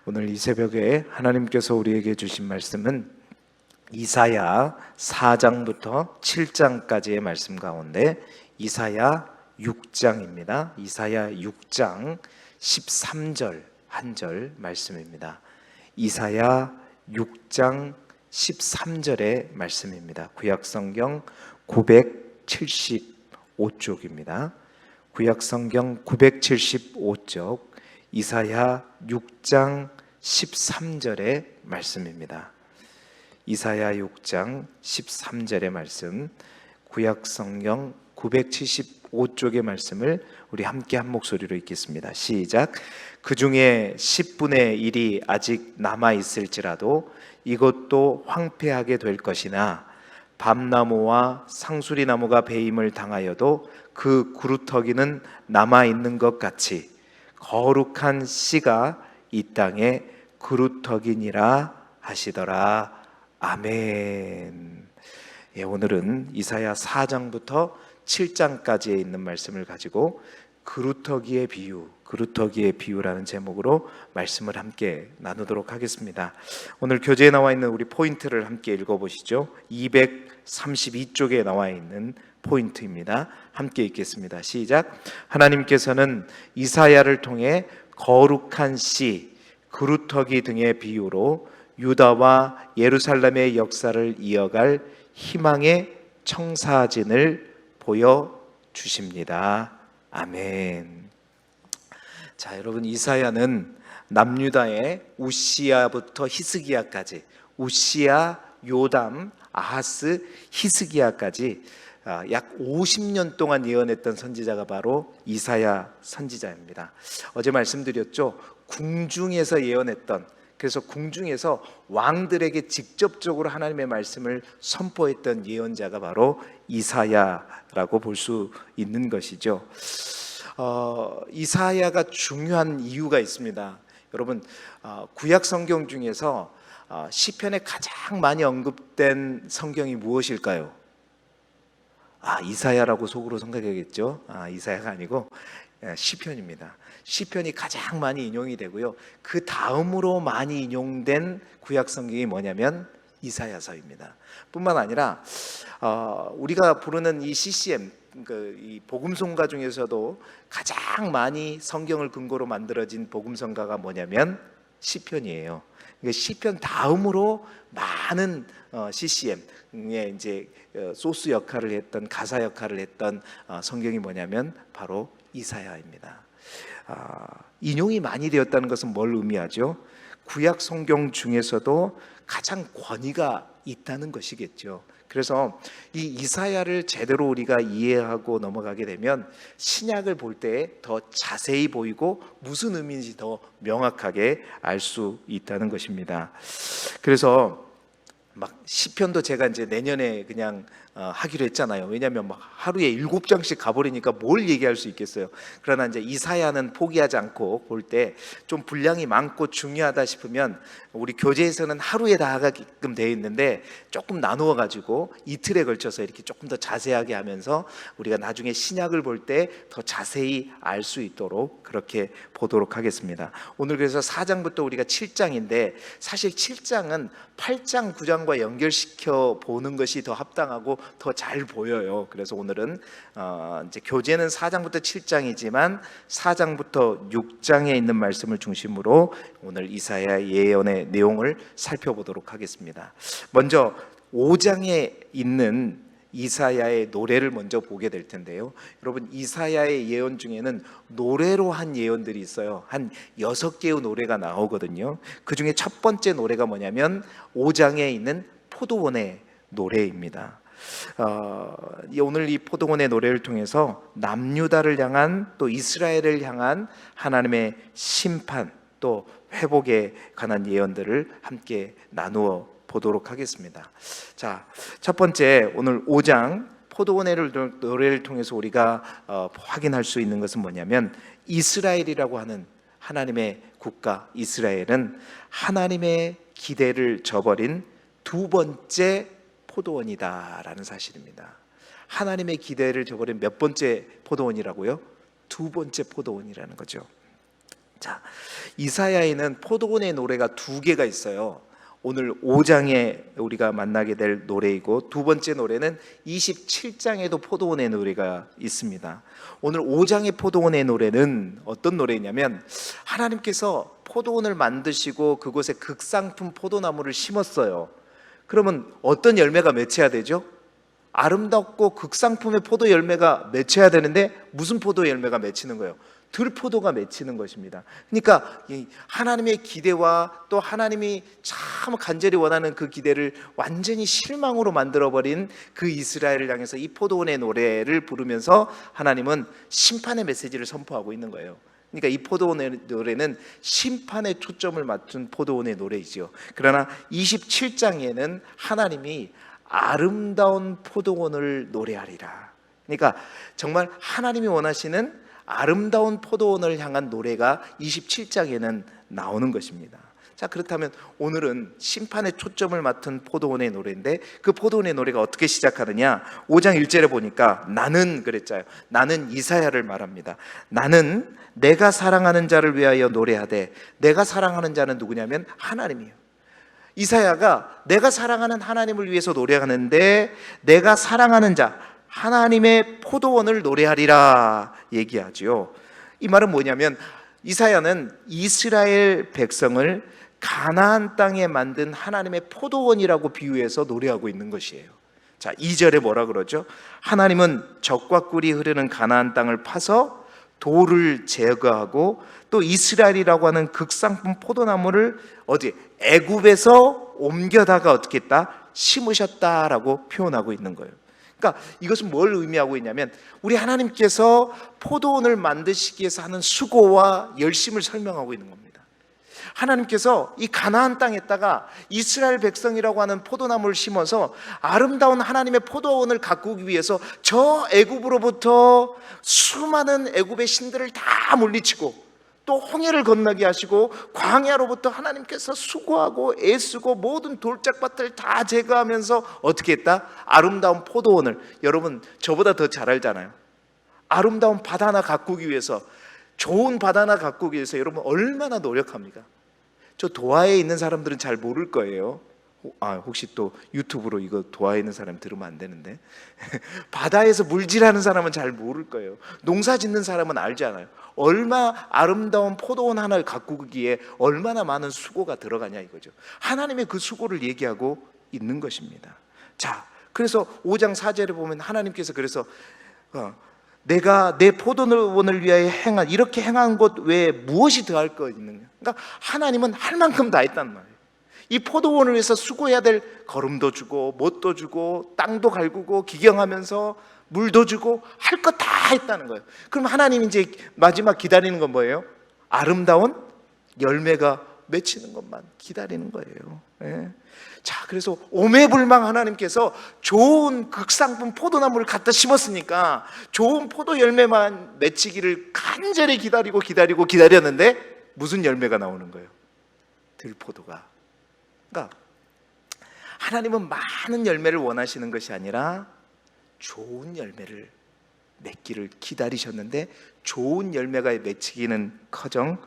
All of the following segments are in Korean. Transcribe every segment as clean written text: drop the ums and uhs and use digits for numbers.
오늘 이 새벽에 하나님께서 우리에게 주신 말씀은 이사야 4장부터 7장까지의 말씀 가운데 이사야 6장입니다. 이사야 6장 13절 한 절 말씀입니다. 이사야 6장 13절의 말씀입니다. 구약성경 975쪽입니다. 구약성경 975쪽 이사야 6장 13절의 말씀입니다. 이사야 6장 13절의 말씀, 구약성경 975쪽의 말씀을 우리 함께 한 목소리로 읽겠습니다. 시작. 그 중에 10분의 1이 아직 남아있을지라도 이것도 황폐하게 될 것이나 밤나무와 상수리나무가 배임을 당하여도 그 구루터기는 남아있는 것 같이 거룩한 씨가 이 땅에 구루터기니라 하시더라. 아멘. 오늘은 이사야 4장부터 7장까지에 있는 말씀을 가지고 그루터기의 비유라는 제목으로 말씀을 함께 나누도록 하겠습니다. 오늘 교재에 나와 있는 우리 포인트를 함께 읽어보시죠. 232쪽에 나와 있는 포인트입니다. 함께 읽겠습니다. 시작. 하나님께서는 이사야를 통해 거룩한 씨, 그루터기 등의 비유로 유다와 예루살렘의 역사를 이어갈 희망의 청사진을 보여주십니다. 아멘. 자, 여러분, 이사야는 남유다의 우시야부터 히스기야까지, 우시야, 요담, 아하스, 히스기야까지 약 50년 동안 예언했던 선지자가 바로 이사야 선지자입니다. 어제 말씀드렸죠. 궁중에서 예언했던, 그래서 궁중에서 왕들에게 직접적으로 하나님의 말씀을 선포했던 예언자가 바로 이사야라고 볼 수 있는 것이죠. 이사야가 중요한 이유가 있습니다. 여러분, 구약 성경 중에서 시편에 가장 많이 언급된 성경이 무엇일까요? 이사야라고 속으로 생각하겠죠. 이사야가 아니고 시편입니다. 시편이 가장 많이 인용이 되고요. 그 다음으로 많이 인용된 구약 성경이 뭐냐면 이사야서입니다. 뿐만 아니라 우리가 부르는 이 CCM, 이 복음성가 중에서도 가장 많이 성경을 근거로 만들어진 복음성가가 뭐냐면 시편이에요. 시편 다음으로 많은 CCM의 이제 소스 역할을 했던, 가사 역할을 했던 성경이 뭐냐면 바로 이사야입니다. 인용이 많이 되었다는 것은 뭘 의미하죠? 구약 성경 중에서도 가장 권위가 있다는 것이겠죠. 그래서 이 이사야를 제대로 우리가 이해하고 넘어가게 되면 신약을 볼 때 더 자세히 보이고 무슨 의미인지 더 명확하게 알 수 있다는 것입니다. 그래서 막 시편도 제가 이제 내년에 그냥 하기로 했잖아요. 왜냐하면 막 하루에 7장씩 가버리니까 뭘 얘기할 수 있겠어요. 그러나 이제 이사야는 포기하지 않고 볼 때 좀 분량이 많고 중요하다 싶으면 우리 교재에서는 하루에 다 하게끔 되어 있는데 조금 나누어 가지고 이틀에 걸쳐서 이렇게 조금 더 자세하게 하면서 우리가 나중에 신약을 볼 때 더 자세히 알 수 있도록 그렇게 보도록 하겠습니다. 오늘 그래서 4장부터 우리가 7장인데 사실 7장은 8장, 9장과 연결시켜 보는 것이 더 합당하고 더 잘 보여요. 그래서 오늘은 이제 교재는 4장부터 7장이지만 4장부터 6장에 있는 말씀을 중심으로 오늘 이사야 예언의 내용을 살펴보도록 하겠습니다. 먼저 5장에 있는 이사야의 노래를 먼저 보게 될 텐데요. 여러분, 이사야의 예언 중에는 노래로 한 예언들이 있어요. 한 6개의 노래가 나오거든요. 그 중에 첫 번째 노래가 뭐냐면 5장에 있는 포도원의 노래입니다. 오늘 이 포도원의 노래를 통해서 남유다를 향한, 또 이스라엘을 향한 하나님의 심판, 또 회복에 관한 예언들을 함께 나누어 보도록 하겠습니다. 자, 첫 번째 오늘 5장 포도원의 노래를 통해서 우리가 확인할 수 있는 것은 뭐냐면 이스라엘이라고 하는 하나님의 국가 이스라엘은 하나님의 기대를 저버린 두 번째 포도원이다라는 사실입니다. 하나님의 기대를 저버린 몇 번째 포도원이라고요? 두 번째 포도원이라는 거죠. 자, 이사야에는 포도원의 노래가 두 개가 있어요. 오늘 5장에 우리가 만나게 될 노래이고, 두 번째 노래는 27장에도 포도원의 노래가 있습니다. 오늘 5장의 포도원의 노래는 어떤 노래냐면, 하나님께서 포도원을 만드시고 그곳에 극상품 포도나무를 심었어요. 그러면 어떤 열매가 맺혀야 되죠? 아름답고 극상품의 포도 열매가 맺혀야 되는데, 무슨 포도 열매가 맺히는 거예요? 들포도가 맺히는 것입니다. 그러니까 하나님의 기대와 또 하나님이 참 간절히 원하는 그 기대를 완전히 실망으로 만들어버린 그 이스라엘을 향해서 이 포도원의 노래를 부르면서 하나님은 심판의 메시지를 선포하고 있는 거예요. 그러니까 이 포도원의 노래는 심판에 초점을 맞춘 포도원의 노래이지요. 그러나 27장에는 하나님이 아름다운 포도원을 노래하리라. 그러니까 정말 하나님이 원하시는 아름다운 포도원을 향한 노래가 27장에는 나오는 것입니다. 자, 그렇다면 오늘은 심판에 초점을 맡은 포도원의 노래인데, 그 포도원의 노래가 어떻게 시작하느냐? 5장 1절에 보니까 나는 그랬잖아요. 나는 이사야를 말합니다. 나는 내가 사랑하는 자를 위하여 노래하되, 내가 사랑하는 자는 누구냐면 하나님이에요. 이사야가 내가 사랑하는 하나님을 위해서 노래하는데, 내가 사랑하는 자 하나님의 포도원을 노래하리라 얘기하지요. 이 말은 뭐냐면, 이사야는 이스라엘 백성을 가나안 땅에 만든 하나님의 포도원이라고 비유해서 노래하고 있는 것이에요. 자, 2절에 뭐라 그러죠? 하나님은 젖과 꿀이 흐르는 가나안 땅을 파서 돌을 제거하고, 또 이스라엘이라고 하는 극상품 포도나무를 어디 애굽에서 옮겨다가 어떻게 했다? 심으셨다라고 표현하고 있는 거예요. 그러니까 이것은 뭘 의미하고 있냐면, 우리 하나님께서 포도원을 만드시기 위해서 하는 수고와 열심을 설명하고 있는 겁니다. 하나님께서 이 가나안 땅에다가 이스라엘 백성이라고 하는 포도나무를 심어서 아름다운 하나님의 포도원을 가꾸기 위해서 저 애굽으로부터 수많은 애굽의 신들을 다 물리치고, 또 홍해를 건너게 하시고, 광야로부터 하나님께서 수고하고 애쓰고 모든 돌짝밭을 다 제거하면서 어떻게 했다? 아름다운 포도원을, 여러분 저보다 더 잘 알잖아요. 아름다운 밭 하나 가꾸기 위해서, 좋은 밭 하나 가꾸기 위해서 여러분 얼마나 노력합니까? 저 도하에 있는 사람들은 잘 모를 거예요. 혹시 또 유튜브로 이거 도하에 있는 사람 들으면 안 되는데 바다에서 물질하는 사람은 잘 모를 거예요. 농사 짓는 사람은 알잖아요. 얼마 아름다운 포도원 하나를 가꾸기에 얼마나 많은 수고가 들어가냐 이거죠. 하나님의 그 수고를 얘기하고 있는 것입니다. 자, 그래서 5장 4절에 보면 하나님께서 그래서 내가 내 포도원을 위하여 행한, 이렇게 행한 것 외에 무엇이 더할 거 있느냐. 그러니까 하나님은 할 만큼 다 했단 말이에요. 이 포도원을 위해서 수고해야 될 거름도 주고 못도 주고 땅도 갈구고 기경하면서 물도 주고 할 것 다 했다는 거예요. 그럼 하나님이 이제 마지막 기다리는 건 뭐예요? 아름다운 열매가 맺히는 것만 기다리는 거예요. 예. 자, 그래서 오매불망 하나님께서 좋은 극상품 포도나무를 갖다 심었으니까 좋은 포도 열매만 맺히기를 간절히 기다렸는데 무슨 열매가 나오는 거예요? 들포도가. 그러니까 하나님은 많은 열매를 원하시는 것이 아니라 좋은 열매를 맺기를 기다리셨는데, 좋은 열매가 맺히기는 커녕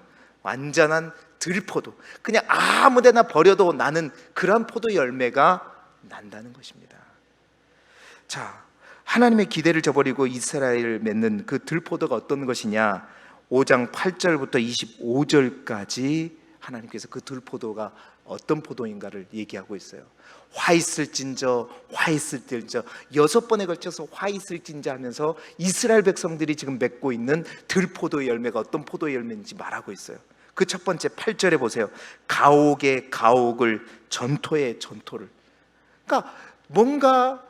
완전한 들포도, 그냥 아무데나 버려도 나는 그런 포도 열매가 난다는 것입니다. 자, 하나님의 기대를 저버리고 이스라엘을 맺는 그 들포도가 어떤 것이냐? 5장 8절부터 25절까지 하나님께서 그 들포도가 어떤 포도인가를 얘기하고 있어요. 화 있을진저 6번에 걸쳐서 화 있을진저 하면서 이스라엘 백성들이 지금 맺고 있는 들포도 열매가 어떤 포도 열매인지 말하고 있어요. 그 첫 번째 8절에 보세요. 가옥의 가옥을, 전토의 전토를. 그러니까 뭔가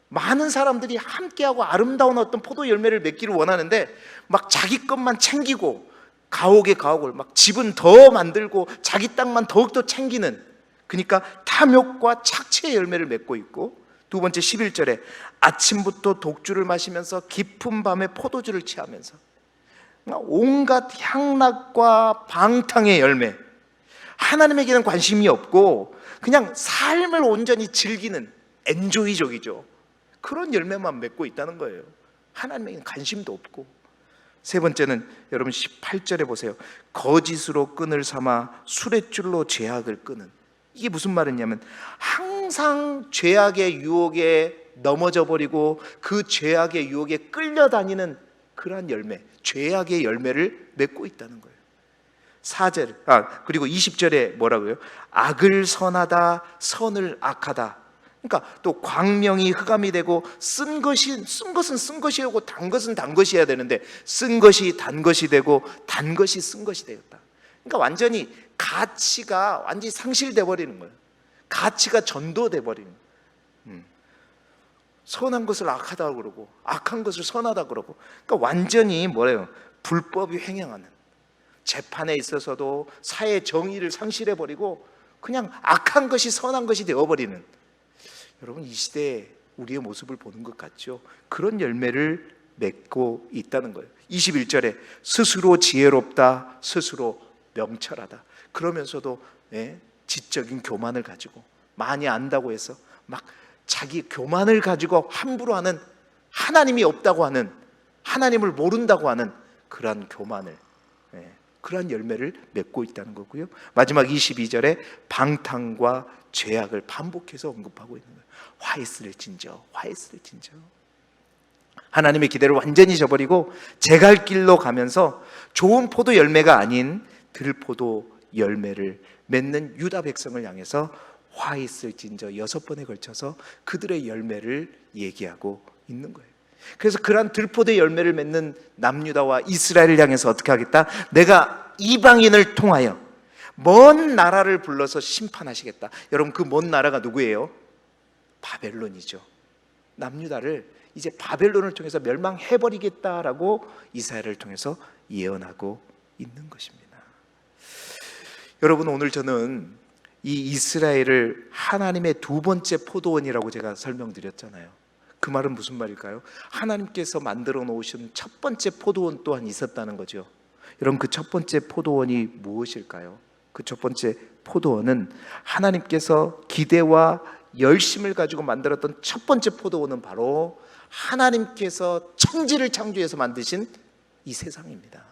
많은 사람들이 함께하고 아름다운 어떤 포도 열매를 맺기를 원하는데, 막 자기 것만 챙기고 가옥의 가옥을, 막 집은 더 만들고 자기 땅만 더욱더 챙기는, 그러니까 탐욕과 착취의 열매를 맺고 있고, 두 번째 11절에 아침부터 독주를 마시면서 깊은 밤에 포도주를 취하면서 온갖 향락과 방탕의 열매, 하나님에게는 관심이 없고 그냥 삶을 온전히 즐기는 엔조이족이죠. 그런 열매만 맺고 있다는 거예요. 하나님에게는 관심도 없고. 세 번째는 여러분 18절에 보세요. 거짓으로 끈을 삼아 수레줄로 죄악을 끄는. 이게 무슨 말이냐면 항상 죄악의 유혹에 넘어져 버리고 그 죄악의 유혹에 끌려다니는 그러한 열매, 죄악의 열매를 맺고 있다는 거예요. 4절, 그리고 20절에 뭐라고요? 악을 선하다, 선을 악하다. 그러니까 또 광명이 흑암이 되고 쓴 것은 쓴 것이고 단 것은 단 것이어야 되는데 쓴 것이 단 것이 되고 단 것이 쓴 것이 되었다. 그러니까 완전히 가치가 완전히 상실돼 버리는 거예요. 가치가 전도돼 버리는 거예요. 선한 것을 악하다고 그러고 악한 것을 선하다 그러고, 그러니까 완전히 뭐래요? 불법이 횡행하는, 재판에 있어서도 사회 정의를 상실해 버리고 그냥 악한 것이 선한 것이 되어 버리는, 여러분 이 시대에 우리의 모습을 보는 것 같죠? 그런 열매를 맺고 있다는 거예요. 21절에 스스로 지혜롭다, 스스로 명철하다. 그러면서도 지적인 교만을 가지고 많이 안다고 해서 막 자기 교만을 가지고 함부로 하는, 하나님이 없다고 하는, 하나님을 모른다고 하는 그러한 교만을, 그러한 열매를 맺고 있다는 거고요. 마지막 22절에 방탕과 죄악을 반복해서 언급하고 있는 거예요. 화 있을진저, 화 있을진저. 하나님의 기대를 완전히 저버리고 제 갈 길로 가면서 좋은 포도 열매가 아닌 들포도 열매를 맺는 유다 백성을 향해서 화 있을진저 6번에 걸쳐서 그들의 열매를 얘기하고 있는 거예요. 그래서 그러한 들포도의 열매를 맺는 남유다와 이스라엘을 향해서 어떻게 하겠다? 내가 이방인을 통하여 먼 나라를 불러서 심판하시겠다. 여러분 그 먼 나라가 누구예요? 바벨론이죠. 남유다를 이제 바벨론을 통해서 멸망해버리겠다라고 이사야를 통해서 예언하고 있는 것입니다. 여러분 오늘 저는 이 이스라엘을 하나님의 두 번째 포도원이라고 제가 설명드렸잖아요. 그 말은 무슨 말일까요? 하나님께서 만들어 놓으신 첫 번째 포도원 또한 있었다는 거죠. 여러분 그 첫 번째 포도원이 무엇일까요? 그 첫 번째 포도원은 하나님께서 기대와 열심을 가지고 만들었던 첫 번째 포도원은 바로 하나님께서 천지를 창조해서 만드신 이 세상입니다.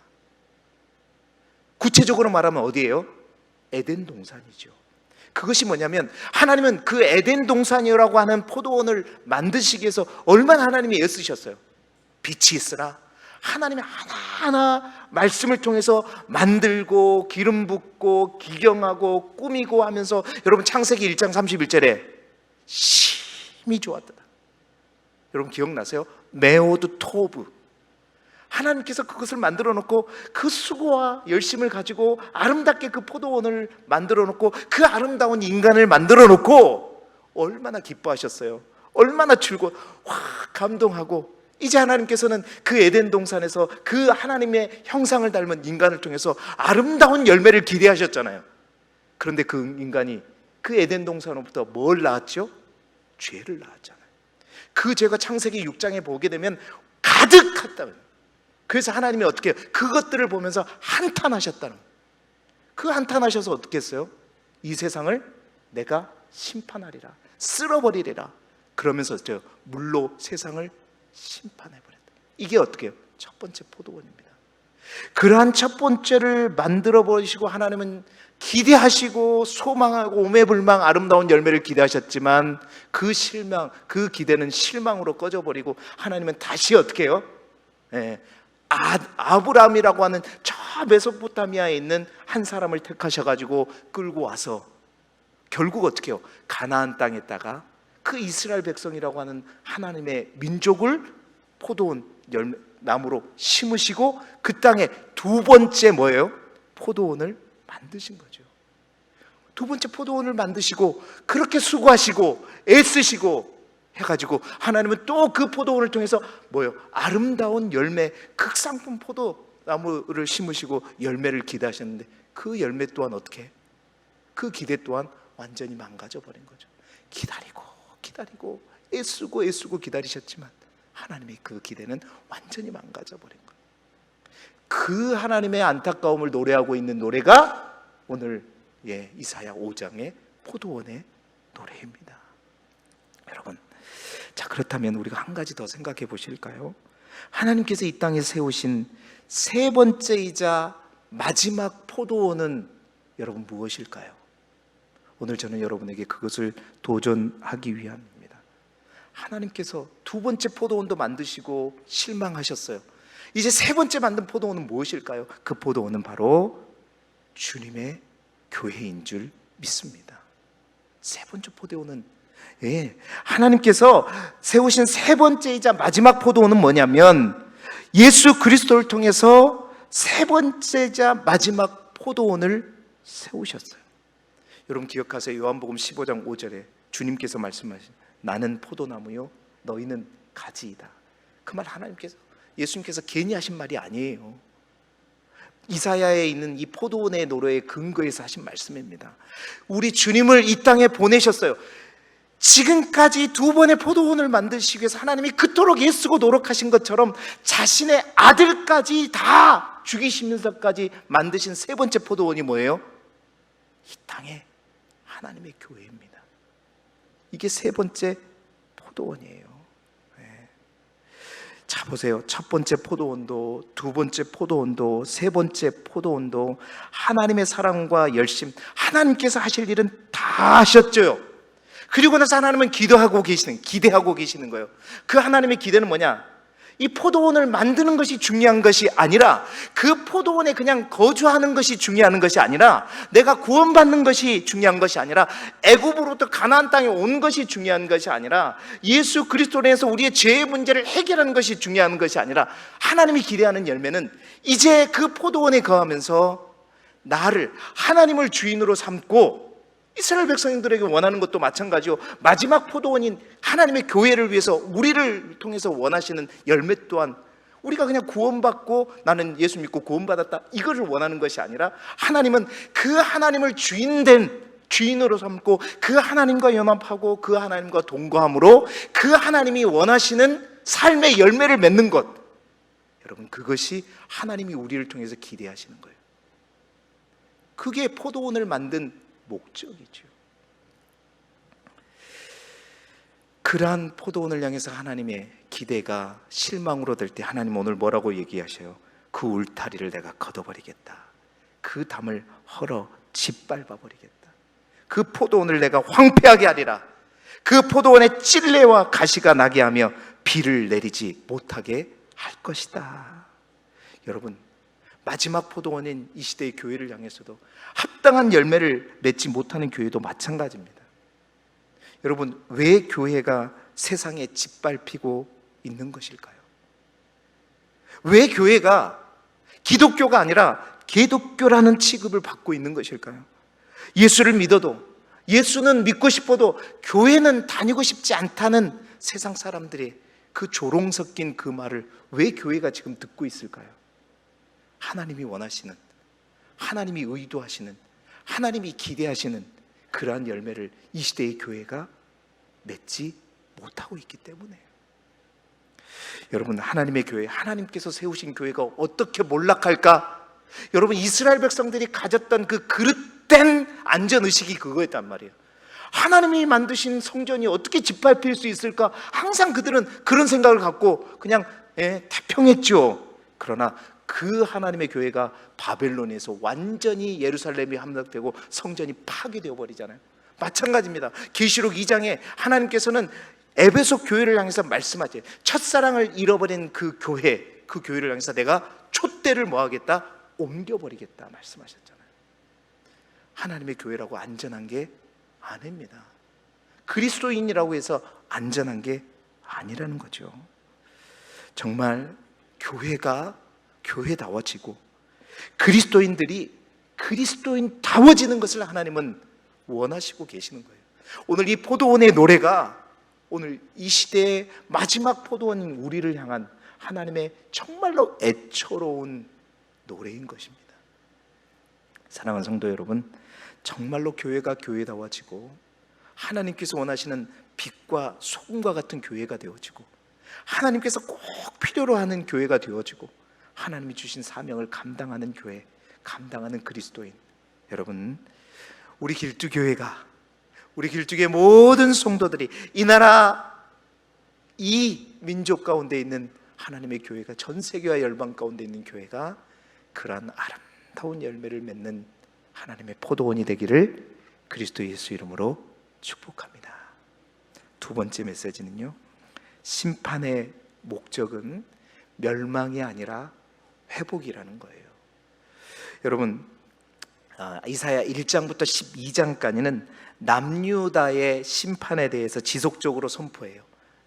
구체적으로 말하면 어디예요? 에덴 동산이죠. 그것이 뭐냐면 하나님은 그 에덴 동산이라고 하는 포도원을 만드시기 위해서 얼마나 하나님이 애쓰셨어요. 빛이 있으라. 하나님이 하나하나 말씀을 통해서 만들고 기름 붓고 기경하고 꾸미고 하면서, 여러분 창세기 1장 31절에 심히 좋았다. 여러분 기억나세요? 메오드 토브. 하나님께서 그것을 만들어 놓고 그 수고와 열심을 가지고 아름답게 그 포도원을 만들어 놓고 그 아름다운 인간을 만들어 놓고 얼마나 기뻐하셨어요. 얼마나 감동하고, 이제 하나님께서는 그 에덴 동산에서 그 하나님의 형상을 닮은 인간을 통해서 아름다운 열매를 기대하셨잖아요. 그런데 그 인간이 그 에덴 동산으로부터 뭘 낳았죠? 죄를 낳았잖아요. 그 죄가 창세기 6장에 보게 되면 가득했다는 거예요. 그래서 하나님이 어떻게 해요? 그것들을 보면서 한탄하셨다는 거예요. 그 한탄하셔서 어떻게 했어요? 이 세상을 내가 심판하리라, 쓸어버리리라. 그러면서 물로 세상을 심판해버렸다. 이게 어떻게 해요? 첫 번째 포도원입니다. 그러한 첫 번째를 만들어 버리시고 하나님은 기대하시고 소망하고 오매불망 아름다운 열매를 기대하셨지만 그 실망, 그 기대는 실망으로 꺼져버리고 하나님은 다시 어떻게 해요? 아브라함이라고 하는 저 메소포타미아에 있는 한 사람을 택하셔가지고 끌고 와서 결국 어떻게 해요? 가나안 땅에다가 그 이스라엘 백성이라고 하는 하나님의 민족을 포도원 나무로 심으시고 그 땅에 두 번째 뭐예요? 포도원을 만드신 거죠. 두 번째 포도원을 만드시고 그렇게 수고하시고 애쓰시고 해가지고 하나님은 또 그 포도원을 통해서 뭐예요? 아름다운 열매, 극상품 포도나무를 심으시고 열매를 기대하셨는데 그 열매 또한 어떻게? 그 기대 또한 완전히 망가져 버린 거죠. 기다리고 애쓰고 기다리셨지만 하나님의 그 기대는 완전히 망가져 버린 거예요. 그 하나님의 안타까움을 노래하고 있는 노래가 오늘 이사야 5장의 포도원의 노래입니다. 여러분, 자 그렇다면 우리가 한 가지 더 생각해 보실까요? 하나님께서 이 땅에 세우신 세 번째이자 마지막 포도원은 여러분 무엇일까요? 오늘 저는 여러분에게 그것을 도전하기 위함입니다. 하나님께서 두 번째 포도원도 만드시고 실망하셨어요. 이제 세 번째 만든 포도원은 무엇일까요? 그 포도원은 바로 주님의 교회인 줄 믿습니다. 세 번째 포도원은 하나님께서 세우신 세 번째이자 마지막 포도원은 뭐냐면 예수 그리스도를 통해서 세 번째이자 마지막 포도원을 세우셨어요. 여러분 기억하세요. 요한복음 15장 5절에 주님께서 말씀하신 나는 포도나무요 너희는 가지이다. 그 말 하나님께서 예수님께서 괜히 하신 말이 아니에요. 이사야에 있는 이 포도원의 노래의 근거에서 하신 말씀입니다. 우리 주님을 이 땅에 보내셨어요. 지금까지 두 번의 포도원을 만드시기 위해서 하나님이 그토록 애쓰고 노력하신 것처럼 자신의 아들까지 다 죽이시면서까지 만드신 세 번째 포도원이 뭐예요? 이 땅에 하나님의 교회입니다. 이게 세 번째 포도원이에요. 자 보세요. 첫 번째 포도원도 두 번째 포도원도 세 번째 포도원도 하나님의 사랑과 열심, 하나님께서 하실 일은 다 하셨죠. 그리고 나서 하나님은 기대하고 계시는 거예요. 그 하나님의 기대는 뭐냐? 이 포도원을 만드는 것이 중요한 것이 아니라, 그 포도원에 그냥 거주하는 것이 중요한 것이 아니라, 내가 구원받는 것이 중요한 것이 아니라, 애굽으로부터 가나안 땅에 온 것이 중요한 것이 아니라, 예수 그리스도로 해서 우리의 죄의 문제를 해결하는 것이 중요한 것이 아니라, 하나님이 기대하는 열매는 이제 그 포도원에 거하면서 나를, 하나님을 주인으로 삼고, 이스라엘 백성들에게 원하는 것도 마찬가지요. 마지막 포도원인 하나님의 교회를 위해서 우리를 통해서 원하시는 열매 또한 우리가 그냥 구원받고 나는 예수 믿고 구원받았다 이거를 원하는 것이 아니라, 하나님은 그 하나님을 주인으로 삼고 그 하나님과 연합하고 그 하나님과 동거함으로 그 하나님이 원하시는 삶의 열매를 맺는 것, 여러분 그것이 하나님이 우리를 통해서 기대하시는 거예요. 그게 포도원을 만든 목적이죠. 그러한 포도원을 향해서 하나님의 기대가 실망으로 될 때 하나님 오늘 뭐라고 얘기하셔요? 그 울타리를 내가 걷어버리겠다. 그 담을 헐어 짓밟아버리겠다. 그 포도원을 내가 황폐하게 하리라. 그 포도원에 찔레와 가시가 나게 하며 비를 내리지 못하게 할 것이다. 여러분 마지막 포도원인 이 시대의 교회를 향해서도 합당한 열매를 맺지 못하는 교회도 마찬가지입니다. 여러분 왜 교회가 세상에 짓밟히고 있는 것일까요? 왜 교회가 기독교가 아니라 개독교라는 취급을 받고 있는 것일까요? 예수를 믿어도, 예수는 믿고 싶어도 교회는 다니고 싶지 않다는 세상 사람들의 그 조롱 섞인 그 말을 왜 교회가 지금 듣고 있을까요? 하나님이 원하시는, 하나님이 의도하시는, 하나님이 기대하시는 그러한 열매를 이 시대의 교회가 맺지 못하고 있기 때문에. 여러분 하나님의 교회, 하나님께서 세우신 교회가 어떻게 몰락할까? 여러분 이스라엘 백성들이 가졌던 그 그릇된 안전의식이 그거였단 말이에요. 하나님이 만드신 성전이 어떻게 짓밟힐 수 있을까? 항상 그들은 그런 생각을 갖고 그냥 태평했죠. 그러나 그 하나님의 교회가 바벨론에서 완전히 예루살렘이 함락되고 성전이 파괴되어 버리잖아요. 마찬가지입니다. 계시록 2장에 하나님께서는 에베소 교회를 향해서 말씀하지, 첫사랑을 잃어버린 그 교회를 향해서 내가 촛대를 뭐하겠다? 옮겨버리겠다 말씀하셨잖아요. 하나님의 교회라고 안전한 게 아닙니다. 그리스도인이라고 해서 안전한 게 아니라는 거죠. 정말 교회가 교회다워지고 그리스도인들이 그리스도인다워지는 것을 하나님은 원하시고 계시는 거예요. 오늘 이 포도원의 노래가 오늘 이 시대의 마지막 포도원인 우리를 향한 하나님의 정말로 애처로운 노래인 것입니다. 사랑하는 성도 여러분, 정말로 교회가 교회다워지고 하나님께서 원하시는 빛과 소금과 같은 교회가 되어지고 하나님께서 꼭 필요로 하는 교회가 되어지고 하나님이 주신 사명을 감당하는 교회, 감당하는 그리스도인, 여러분 우리 길두교회가, 우리 길두교의 모든 성도들이 이 나라, 이 민족 가운데 있는 하나님의 교회가, 전 세계와 열방 가운데 있는 교회가 그러한 아름다운 열매를 맺는 하나님의 포도원이 되기를 그리스도 예수 이름으로 축복합니다. 두 번째 메시지는요, 심판의 목적은 멸망이 아니라 회복이라는 거예요. 여러분, 이사야 1장부터 12장까지는 남유다의 심판에 대해서 지속적으로 선포해요.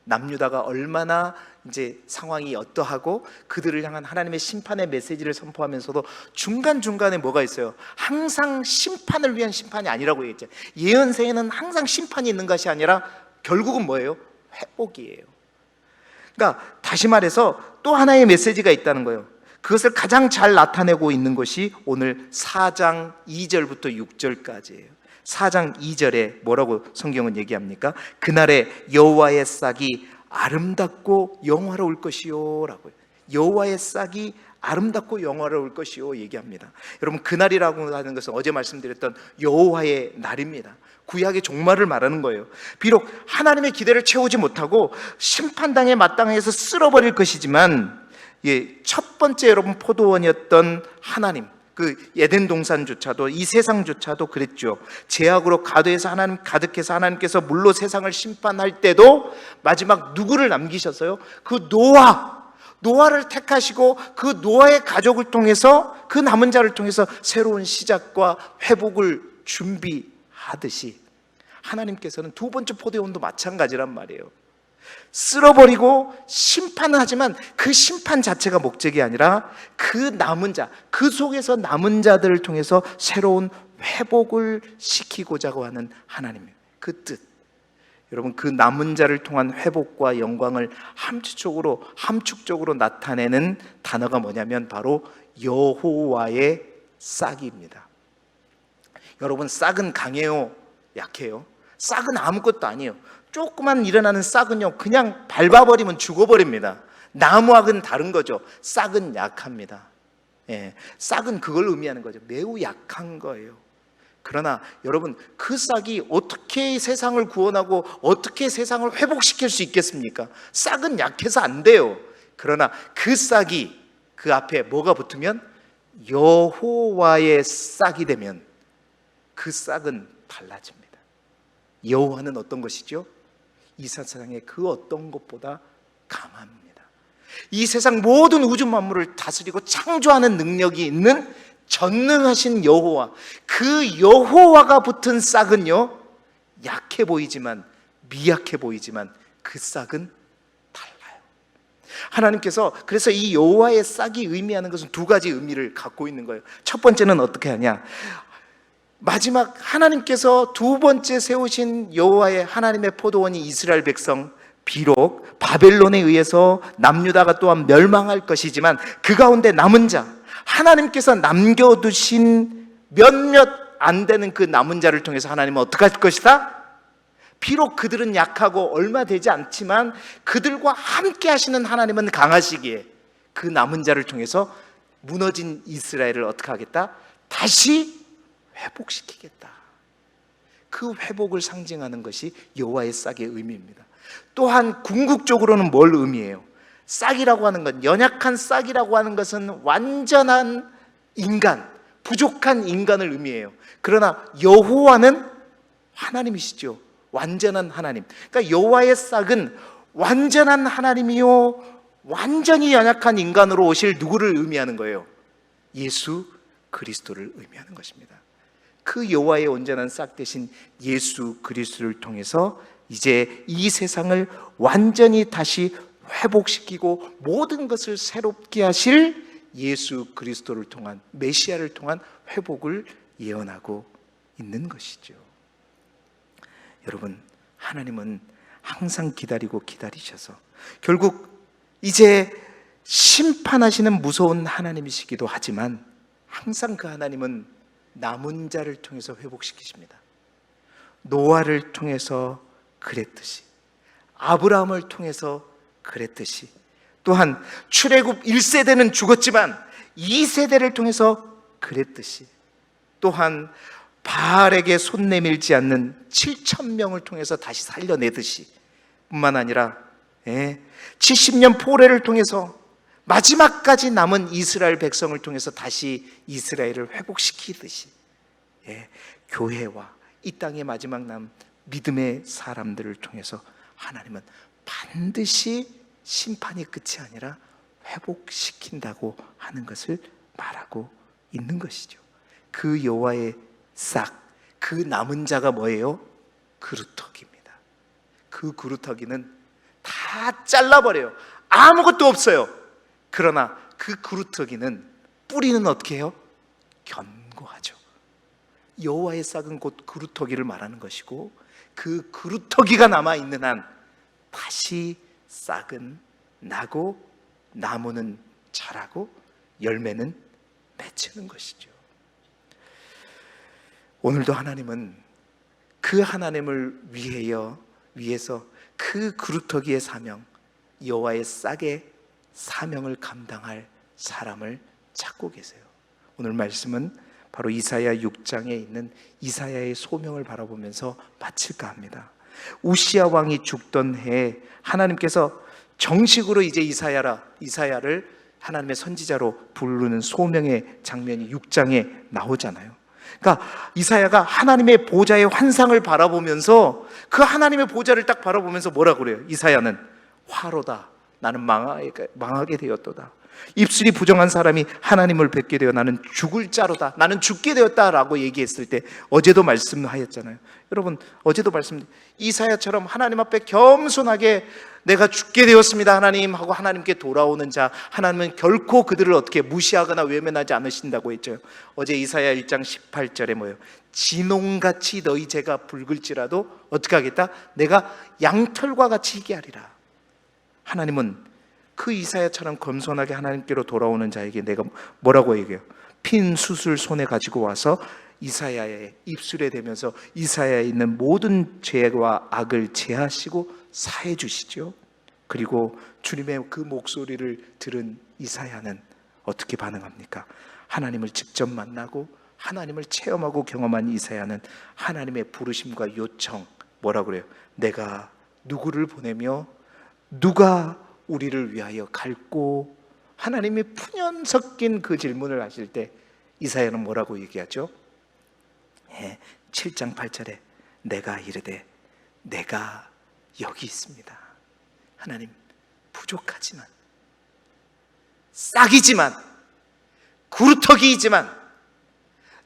남유다가 얼마나 이제 상황이 어떠하고 그들을 향한 하나님의 심판의 메시지를 선포하면서도 중간중간에 뭐가 있어요? 항상 심판을 위한 심판이 아니라고 얘기했죠. 예언서에는 항상 심판이 있는 것이 아니라 결국은 뭐예요? 회복이에요. 그러니까 다시 말해서 또 하나의 메시지가 있다는 거예요. 그것을 가장 잘 나타내고 있는 것이 오늘 4장 2절부터 6절까지예요. 4장 2절에 뭐라고 성경은 얘기합니까? 그날에 여호와의 싹이 아름답고 영화로울 것이요 라고요. 여호와의 싹이 아름답고 영화로울 것이요 얘기합니다. 여러분, 그날이라고 하는 것은 어제 말씀드렸던 여호와의 날입니다. 구약의 종말을 말하는 거예요. 비록 하나님의 기대를 채우지 못하고 심판당에 마땅해서 쓸어버릴 것이지만, 첫 번째 여러분 포도원이었던 하나님, 그 에덴 동산조차도, 이 세상조차도 그랬죠. 죄악으로 가득해서 하나님께서 물로 세상을 심판할 때도 마지막 누구를 남기셨어요? 그 노아를 택하시고 그 노아의 가족을 통해서, 그 남은 자를 통해서 새로운 시작과 회복을 준비하듯이 하나님께서는 두 번째 포도원도 마찬가지란 말이에요. 쓸어버리고 심판은 하지만 그 심판 자체가 목적이 아니라 그 남은 자, 그 속에서 남은 자들을 통해서 새로운 회복을 시키고자 하는 하나님의 그 뜻. 여러분, 그 남은 자를 통한 회복과 영광을 함축적으로 나타내는 단어가 뭐냐면 바로 여호와의 싹입니다. 여러분, 싹은 강해요? 약해요? 싹은 아무것도 아니에요. 조그만 일어나는 싹은요, 그냥 밟아버리면 죽어버립니다. 나무하고는 다른 거죠. 싹은 약합니다. 싹은 그걸 의미하는 거죠. 매우 약한 거예요. 그러나 여러분, 그 싹이 어떻게 세상을 구원하고 어떻게 세상을 회복시킬 수 있겠습니까? 싹은 약해서 안 돼요. 그러나 그 싹이, 그 앞에 뭐가 붙으면, 여호와의 싹이 되면 그 싹은 달라집니다. 여호와는 어떤 것이죠? 이 세상의 그 어떤 것보다 강합니다. 이 세상 모든 우주 만물을 다스리고 창조하는 능력이 있는 전능하신 여호와, 그 여호와가 붙은 싹은요, 약해 보이지만, 미약해 보이지만 그 싹은 달라요. 하나님께서 그래서 이 여호와의 싹이 의미하는 것은 두 가지 의미를 갖고 있는 거예요. 첫 번째는 어떻게 하냐, 마지막 하나님께서 두 번째 세우신 여호와의 하나님의 포도원이 이스라엘 백성, 비록 바벨론에 의해서 남유다가 또한 멸망할 것이지만 그 가운데 남은 자, 하나님께서 남겨두신 몇몇 안 되는 그 남은 자를 통해서 하나님은 어떻게 할 것이다? 비록 그들은 약하고 얼마 되지 않지만 그들과 함께 하시는 하나님은 강하시기에 그 남은 자를 통해서 무너진 이스라엘을 어떻게 하겠다? 다시 회복시키겠다. 그 회복을 상징하는 것이 여호와의 싹의 의미입니다. 또한 궁극적으로는 뭘 의미해요? 싹이라고 하는 건, 연약한 싹이라고 하는 것은 완전한 인간, 부족한 인간을 의미해요. 그러나 여호와는 하나님이시죠. 완전한 하나님. 그러니까 여호와의 싹은 완전한 하나님이요, 완전히 연약한 인간으로 오실 누구를 의미하는 거예요? 예수 그리스도를 의미하는 것입니다. 그 여호와의 온전한 싹 대신 예수 그리스도를 통해서 이제 이 세상을 완전히 다시 회복시키고 모든 것을 새롭게 하실 예수 그리스도를 통한, 메시아를 통한 회복을 예언하고 있는 것이죠. 여러분, 하나님은 항상 기다리고 기다리셔서 결국 이제 심판하시는 무서운 하나님이시기도 하지만 항상 그 하나님은 남은 자를 통해서 회복시키십니다. 노아를 통해서 그랬듯이, 아브라함을 통해서 그랬듯이, 또한 출애굽 1세대는 죽었지만 2세대를 통해서 그랬듯이, 또한 바알에게 손 내밀지 않는 7,000명을 통해서 다시 살려내듯이, 뿐만 아니라 70년 포로를 통해서 마지막까지 남은 이스라엘 백성을 통해서 다시 이스라엘을 회복시키듯이 교회와 이 땅의 마지막 남 믿음의 사람들을 통해서 하나님은 반드시 심판이 끝이 아니라 회복시킨다고 하는 것을 말하고 있는 것이죠. 그 여호와의 싹, 그 남은 자가 뭐예요? 그루터기입니다. 그 그루터기는 다 잘라버려요. 아무것도 없어요. 그러나 그 그루터기는 뿌리는 어떻게 해요? 견고하죠. 여호와의 싹은 곧 그루터기를 말하는 것이고, 그 그루터기가 남아있는 한 다시 싹은 나고 나무는 자라고 열매는 맺히는 것이죠. 오늘도 하나님은 그 하나님을 위해서 그 그루터기의 사명, 여호와의 싹의 사명을 감당할 사람을 찾고 계세요. 오늘 말씀은 바로 이사야 6장에 있는 이사야의 소명을 바라보면서 마칠까 합니다. 우시야 왕이 죽던 해에 하나님께서 정식으로 이제 이사야를 하나님의 선지자로 부르는 소명의 장면이 6장에 나오잖아요. 그러니까 이사야가 하나님의 보좌의 환상을 바라보면서 그 하나님의 보좌를 딱 바라보면서 뭐라고 그래요? 이사야는 화로다. 나는 망하게 되었도다. 입술이 부정한 사람이 하나님을 뵙게 되어 나는 죽을 자로다. 나는 죽게 되었다라고 얘기했을 때 어제도 말씀하였잖아요. 여러분, 어제도 이사야처럼 하나님 앞에 겸손하게 내가 죽게 되었습니다 하나님 하고 하나님께 돌아오는 자, 하나님은 결코 그들을 어떻게 무시하거나 외면하지 않으신다고 했죠. 어제 이사야 1장 18절에 뭐예요? 진홍같이 너희 죄가 붉을지라도 어떻게 하겠다? 내가 양털과 같이 희게 하리라. 하나님은 그 이사야처럼 겸손하게 하나님께로 돌아오는 자에게 내가 뭐라고 얘기해요? 핀 숯을 손에 가지고 와서 이사야의 입술에 대면서 이사야에 있는 모든 죄와 악을 제하시고 사해 주시죠. 그리고 주님의 그 목소리를 들은 이사야는 어떻게 반응합니까? 하나님을 직접 만나고 하나님을 체험하고 경험한 이사야는 하나님의 부르심과 요청, 뭐라고 그래요? 내가 누구를 보내며 누가 우리를 위하여 갈고, 하나님이 푸념 섞인 그 질문을 하실 때 이사야는 뭐라고 얘기하죠? 7장 8절에 내가 이르되 내가 여기 있습니다. 하나님, 부족하지만, 싹이지만, 구루터기이지만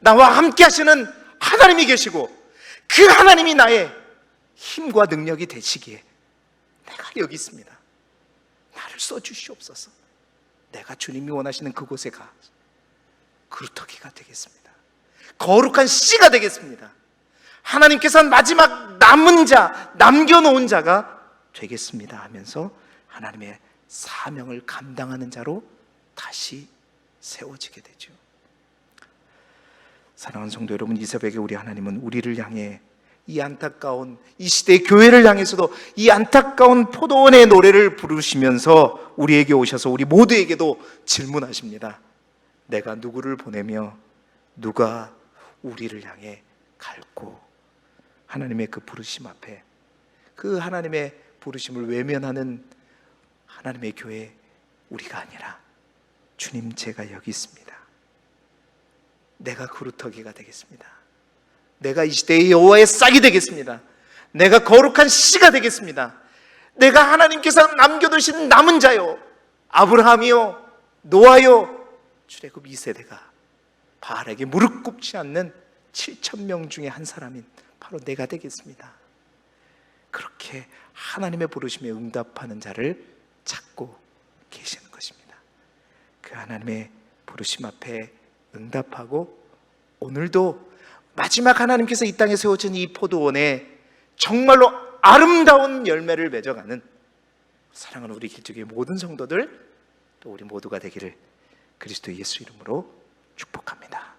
나와 함께 하시는 하나님이 계시고 그 하나님이 나의 힘과 능력이 되시기에 내가 여기 있습니다. 나를 써주시옵소서. 내가 주님이 원하시는 그곳에 가 그루터기가 되겠습니다. 거룩한 씨가 되겠습니다. 하나님께서는 마지막 남은 자, 남겨놓은 자가 되겠습니다 하면서 하나님의 사명을 감당하는 자로 다시 세워지게 되죠. 사랑하는 성도 여러분, 이 새벽에 우리 하나님은 우리를 향해 이 안타까운 이 시대의 교회를 향해서도 이 안타까운 포도원의 노래를 부르시면서 우리에게 오셔서 우리 모두에게도 질문하십니다. 내가 누구를 보내며 누가 우리를 향해 갈고. 하나님의 그 부르심 앞에, 그 하나님의 부르심을 외면하는 하나님의 교회 우리가 아니라 주님, 제가 여기 있습니다. 내가 그루터기가 되겠습니다. 내가 이 시대의 여호와의 싹이 되겠습니다. 내가 거룩한 씨가 되겠습니다. 내가 하나님께서 남겨두신 남은 자요, 아브라함이요, 노아요, 출애굽 2세대가 바알에게 무릎 꿇지 않는 7,000명 중에 한 사람인 바로 내가 되겠습니다. 그렇게 하나님의 부르심에 응답하는 자를 찾고 계시는 것입니다. 그 하나님의 부르심 앞에 응답하고 오늘도 마지막 하나님께서 이 땅에 세워진 이 포도원에 정말로 아름다운 열매를 맺어가는 사랑하는 우리 길쭉의 모든 성도들, 또 우리 모두가 되기를 그리스도 예수 이름으로 축복합니다.